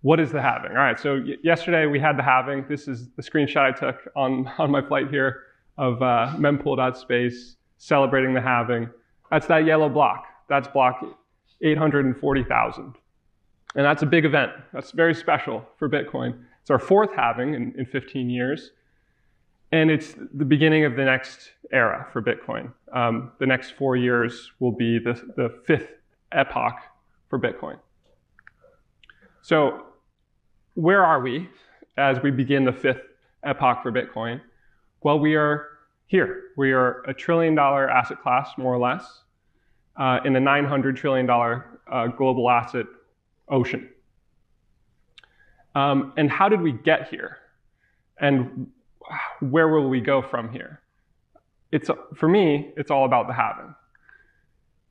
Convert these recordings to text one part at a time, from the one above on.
what is the halving? All right, so yesterday we had the halving. This is the screenshot I took on my flight here of mempool.space celebrating the halving. That's that yellow block. That's block 840,000. And that's a big event. That's very special for Bitcoin. It's our fourth halving in 15 years. And it's the beginning of the next era for Bitcoin. The next 4 years will be the fifth epoch for Bitcoin. So where are we as we begin the fifth epoch for Bitcoin? Well, we are here. We are a $1 trillion asset class, more or less, in a $900 trillion global asset ocean. And how did we get here? And where will we go from here? For me, it's all about the halving.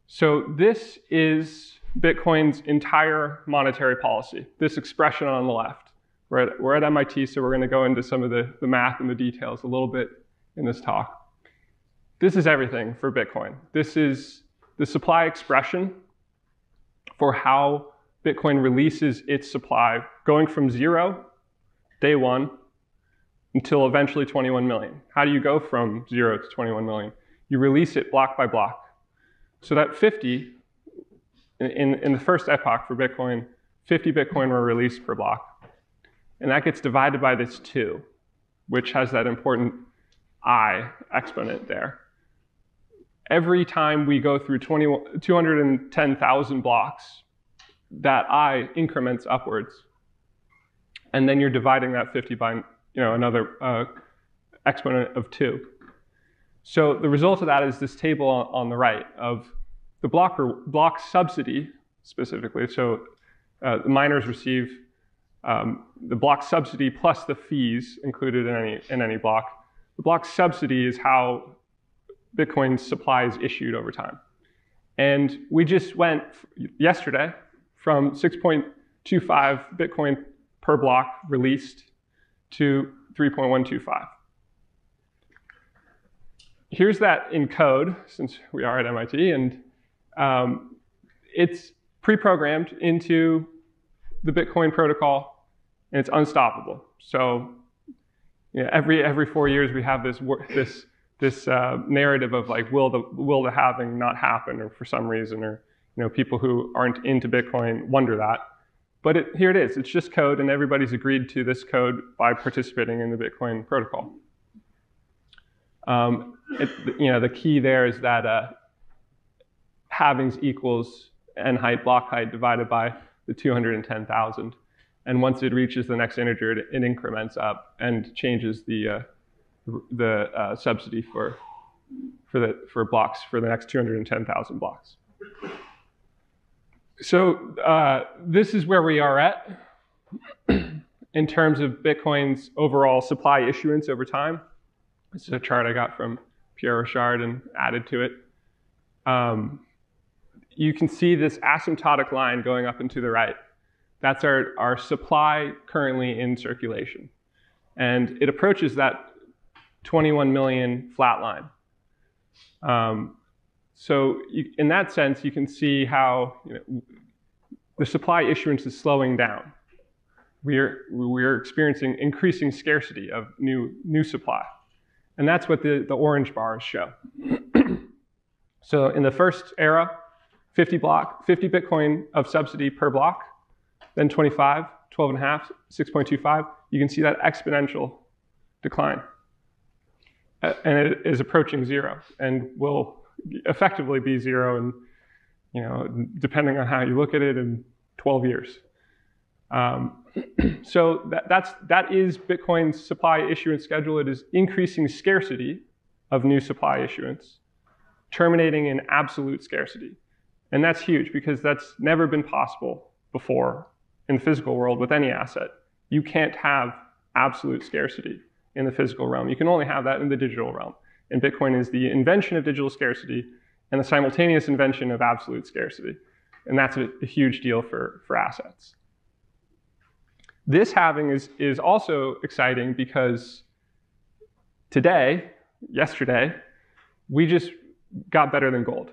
So this is Bitcoin's entire monetary policy, this expression on the left. We're at MIT, so we're going to go into some of the math and the details a little bit in this talk. This is everything for Bitcoin. This is the supply expression for how Bitcoin releases its supply, going from 0, day 1, until eventually 21 million. How do you go from 0 to 21 million? You release it block by block. So that 50, in the first epoch for Bitcoin, 50 Bitcoin were released per block. And that gets divided by this 2, which has that important I exponent there. Every time we go through 210,000 blocks, that I increments upwards. And then you're dividing that 50 by another exponent of 2. So the result of that is this table on the right of the block subsidy specifically. So the miners receive the block subsidy plus the fees included in any block. The block subsidy is how Bitcoin's supply is issued over time. And we just went yesterday from 6.25 Bitcoin per block released to 3.125. Here's that in code, since we are at MIT, and it's pre-programmed into the Bitcoin protocol, and it's unstoppable. So every 4 years we have this narrative of like, will the halving not happen, or for some reason, or people who aren't into Bitcoin wonder that. But here it is. It's just code, and everybody's agreed to this code by participating in the Bitcoin protocol. The key there is that halvings equals n height, block height, divided by the 210,000. And once it reaches the next integer, it increments up and changes the subsidy for blocks for the next 210,000 blocks. So this is where we are at in terms of Bitcoin's overall supply issuance over time. This is a chart I got from Pierre Richard and added to it. You can see this asymptotic line going up and to the right. That's our supply currently in circulation. And it approaches that 21 million flat line. So in that sense, you can see how the supply issuance is slowing down. We're experiencing increasing scarcity of new supply. And that's what the orange bars show. So in the first era, 50 Bitcoin of subsidy per block, then 25, 12.5, 6.25. You can see that exponential decline. And it is approaching 0 and will effectively be 0 in, depending on how you look at it, in 12 years. So that is Bitcoin's supply issuance schedule. It is increasing scarcity of new supply issuance, terminating in absolute scarcity. And that's huge because that's never been possible before in the physical world with any asset. You can't have absolute scarcity in the physical realm. You can only have that in the digital realm. And Bitcoin is the invention of digital scarcity and the simultaneous invention of absolute scarcity. And that's a huge deal for assets. This halving is also exciting because yesterday, we just got better than gold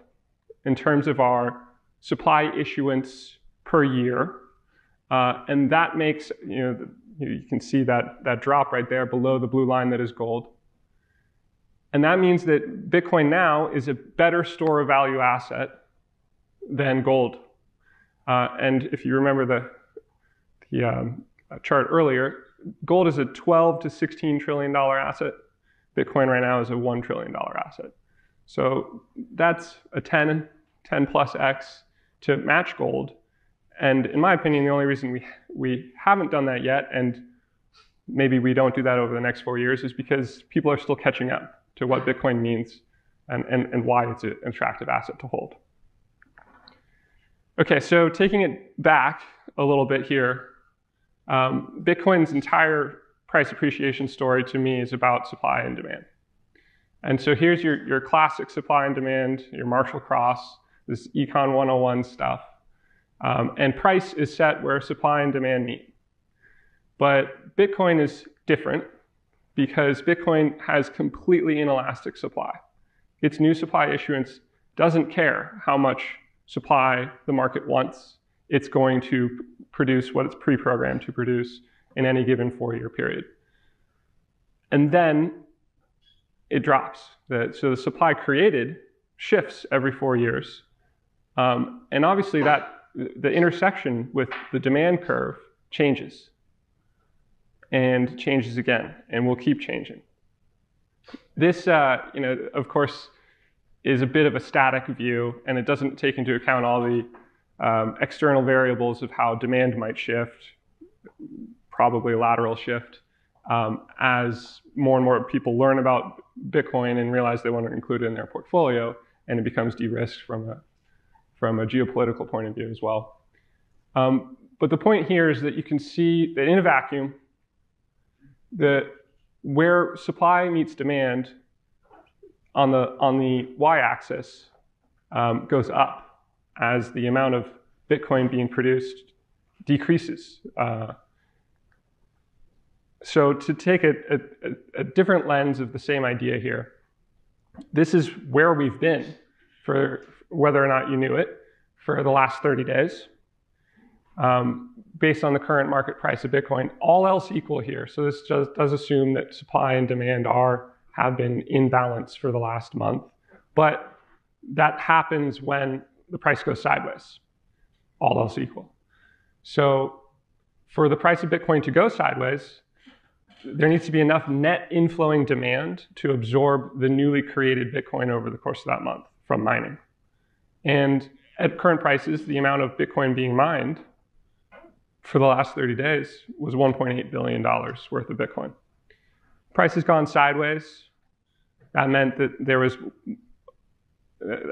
in terms of our supply issuance per year And that makes, you can see that drop right there below the blue line that is gold. And that means that Bitcoin now is a better store of value asset than gold. And if you remember the chart earlier, gold is a $12 to $16 trillion asset. Bitcoin right now is a $1 trillion asset. So that's a 10 plus X to match gold. And in my opinion, the only reason we haven't done that yet, and maybe we don't do that over the next 4 years, is because people are still catching up to what Bitcoin means and why it's an attractive asset to hold. Okay, so taking it back a little bit here, Bitcoin's entire price appreciation story to me is about supply and demand. And so here's your classic supply and demand, your Marshall Cross, this Econ 101 stuff. And price is set where supply and demand meet. But Bitcoin is different because Bitcoin has completely inelastic supply. Its new supply issuance doesn't care how much supply the market wants. It's going to produce what it's pre-programmed to produce in any given 4-year period. And then it drops. So the supply created shifts every 4 years. And obviously the intersection with the demand curve changes and changes again, and will keep changing. This, of course, is a bit of a static view, and it doesn't take into account all the external variables of how demand might shift, probably lateral shift, as more and more people learn about Bitcoin and realize they want to include it in their portfolio, and it becomes de-risked from a geopolitical point of view as well. But the point here is that you can see that in a vacuum, where supply meets demand on the y-axis goes up as the amount of Bitcoin being produced decreases. So to take a different lens of the same idea here, this is where we've been for whether or not you knew it for the last 30 days. Based on the current market price of Bitcoin, all else equal here. So this does assume that supply and demand have been in balance for the last month, but that happens when the price goes sideways, all else equal. So for the price of Bitcoin to go sideways, there needs to be enough net inflowing demand to absorb the newly created Bitcoin over the course of that month from mining. And at current prices, the amount of Bitcoin being mined for the last 30 days was $1.8 billion worth of Bitcoin. Price has gone sideways. That meant that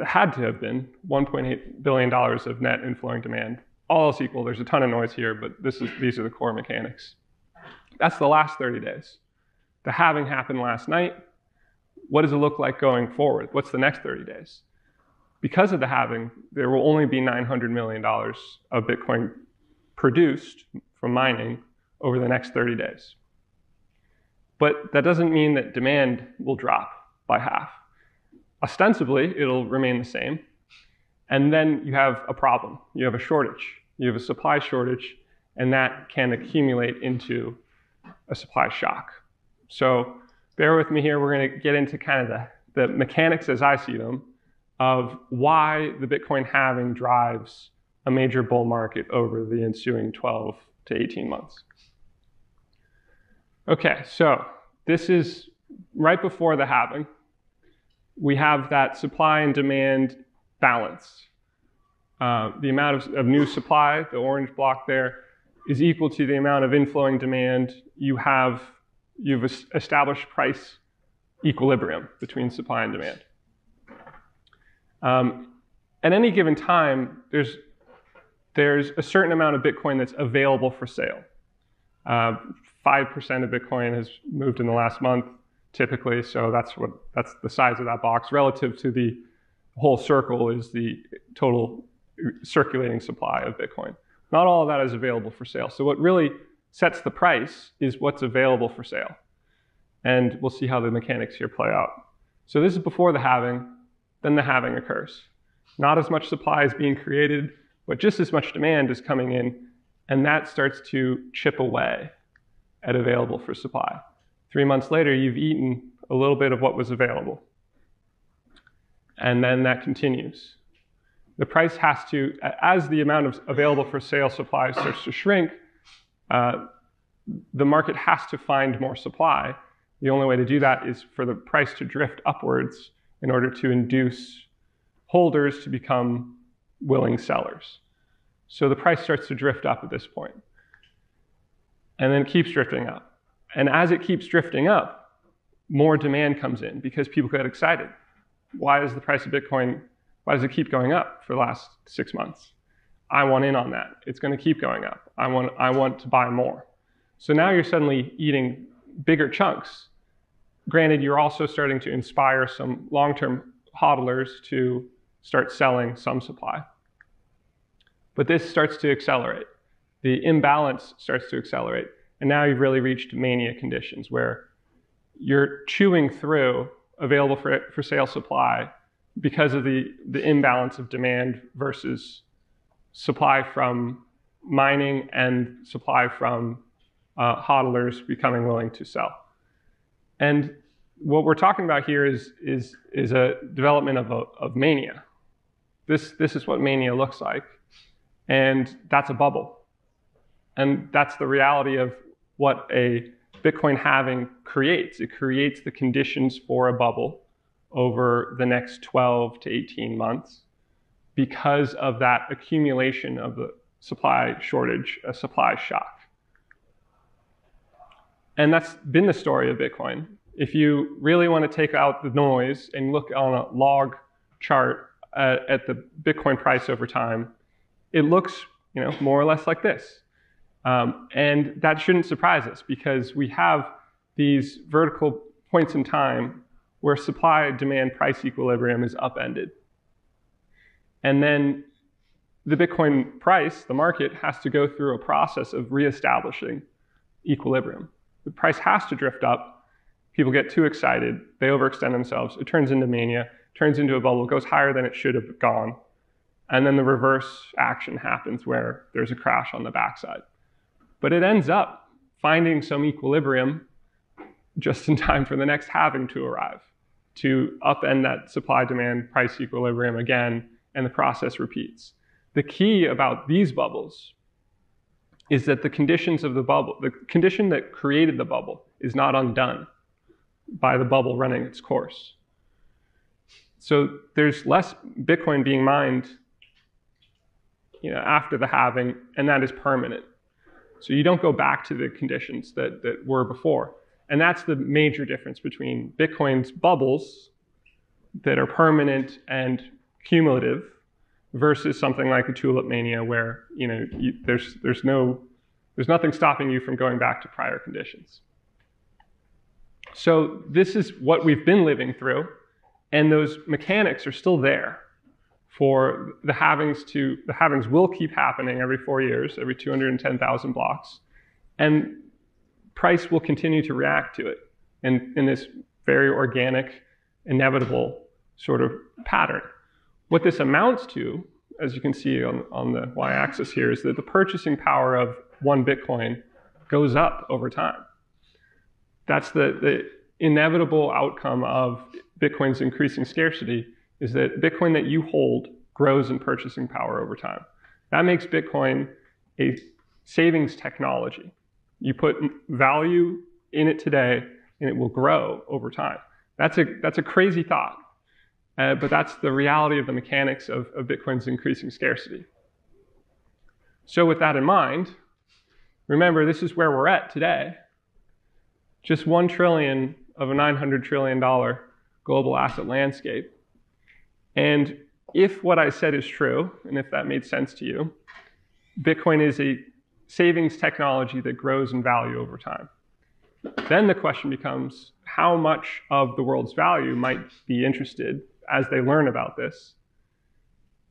had to have been $1.8 billion of net inflowing demand. All else equal, there's a ton of noise here, but these are the core mechanics. That's the last 30 days. The halving happened last night. What does it look like going forward? What's the next 30 days? Because of the halving, there will only be $900 million of Bitcoin produced from mining over the next 30 days. But that doesn't mean that demand will drop by half. Ostensibly, it'll remain the same. And then you have a problem. You have a shortage. You have a supply shortage, and that can accumulate into a supply shock. So bear with me here. We're going to get into kind of the mechanics as I see them of why the Bitcoin halving drives a major bull market over the ensuing 12 to 18 months. Okay, so this is right before the halving. We have that supply and demand balance. The amount of new supply, the orange block there, is equal to the amount of inflowing demand. You've established price equilibrium between supply and demand. At any given time, there's a certain amount of Bitcoin that's available for sale. 5% of Bitcoin has moved in the last month, typically, so that's the size of that box. Relative to the whole circle is the total circulating supply of Bitcoin. Not all of that is available for sale. So what really sets the price is what's available for sale. And we'll see how the mechanics here play out. So this is before the halving, then the halving occurs. Not as much supply is being created, but just as much demand is coming in And that starts to chip away at available for supply. 3 months later, you've eaten a little bit of what was available. And then that continues. The price has to, as the amount of available for sale supply starts to shrink, the market has to find more supply. The only way to do that is for the price to drift upwards in order to induce holders to become willing sellers. So the price starts to drift up at this point. And then it keeps drifting up. And as it keeps drifting up, more demand comes in because people get excited. Why is the price of Bitcoin, why does it keep going up for the last 6 months? I want in on that. It's going to keep going up. I want to buy more. So now you're suddenly eating bigger chunks. Granted, you're also starting to inspire some long-term hodlers to start selling some supply. But this starts to accelerate. The imbalance starts to accelerate. And now you've really reached mania conditions where you're chewing through available for sale supply because of the imbalance of demand versus supply from mining and supply from hodlers becoming willing to sell. And what we're talking about here is a development of mania. This is what mania looks like. And that's a bubble. And that's the reality of what a Bitcoin halving creates. It creates the conditions for a bubble over the next 12 to 18 months because of that accumulation of the supply shortage, a supply shock. And that's been the story of Bitcoin. If you really want to take out the noise and look on a log chart at the Bitcoin price over time, it looks, more or less like this. And that shouldn't surprise us because we have these vertical points in time where supply-demand price equilibrium is upended. And then the Bitcoin price, the market, has to go through a process of reestablishing equilibrium. The price has to drift up. People get too excited. They overextend themselves. It turns into mania, turns into a bubble, goes higher than it should have gone. And then the reverse action happens where there's a crash on the backside. But it ends up finding some equilibrium just in time for the next halving to arrive, to upend that supply-demand price equilibrium again, and the process repeats. The key about these bubbles is that the conditions of the bubble, the condition that created the bubble, is not undone by the bubble running its course. So there's less Bitcoin being mined after the halving, and that is permanent. So you don't go back to the conditions that were before. And that's the major difference between Bitcoin's bubbles that are permanent and cumulative versus something like a tulip mania where there's nothing stopping you from going back to prior conditions. So this is what we've been living through, and those mechanics are still there for the halvings. The halvings will keep happening every 4 years, every 210,000 blocks, and price will continue to react to it in this very organic, inevitable sort of pattern. What this amounts to, as you can see on the y-axis here, is that the purchasing power of one Bitcoin goes up over time. That's the inevitable outcome of Bitcoin's increasing scarcity, is that Bitcoin that you hold grows in purchasing power over time. That makes Bitcoin a savings technology. You put value in it today, and it will grow over time. That's a crazy thought, but that's the reality of the mechanics of Bitcoin's increasing scarcity. So with that in mind, remember, this is where we're at today. Just 1 trillion of a $900 trillion global asset landscape. And if what I said is true, and if that made sense to you, Bitcoin is a savings technology that grows in value over time. Then the question becomes, how much of the world's value might be interested, as they learn about this,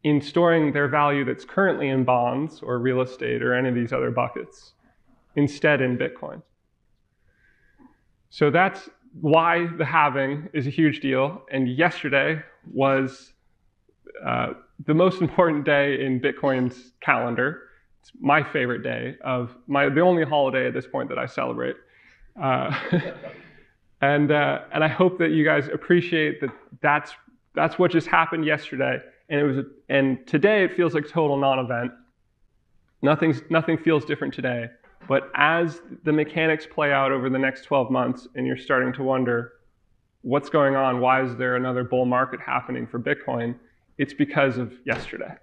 in storing their value that's currently in bonds or real estate or any of these other buckets, instead in Bitcoin? So that's why the halving is a huge deal. And yesterday was the most important day in Bitcoin's calendar. It's my favorite day of the only holiday at this point that I celebrate. And I hope that you guys appreciate that that's what just happened yesterday. And today it feels like total non-event. Nothing feels different today. But as the mechanics play out over the next 12 months and you're starting to wonder, what's going on? Why is there another bull market happening for Bitcoin? It's because of yesterday.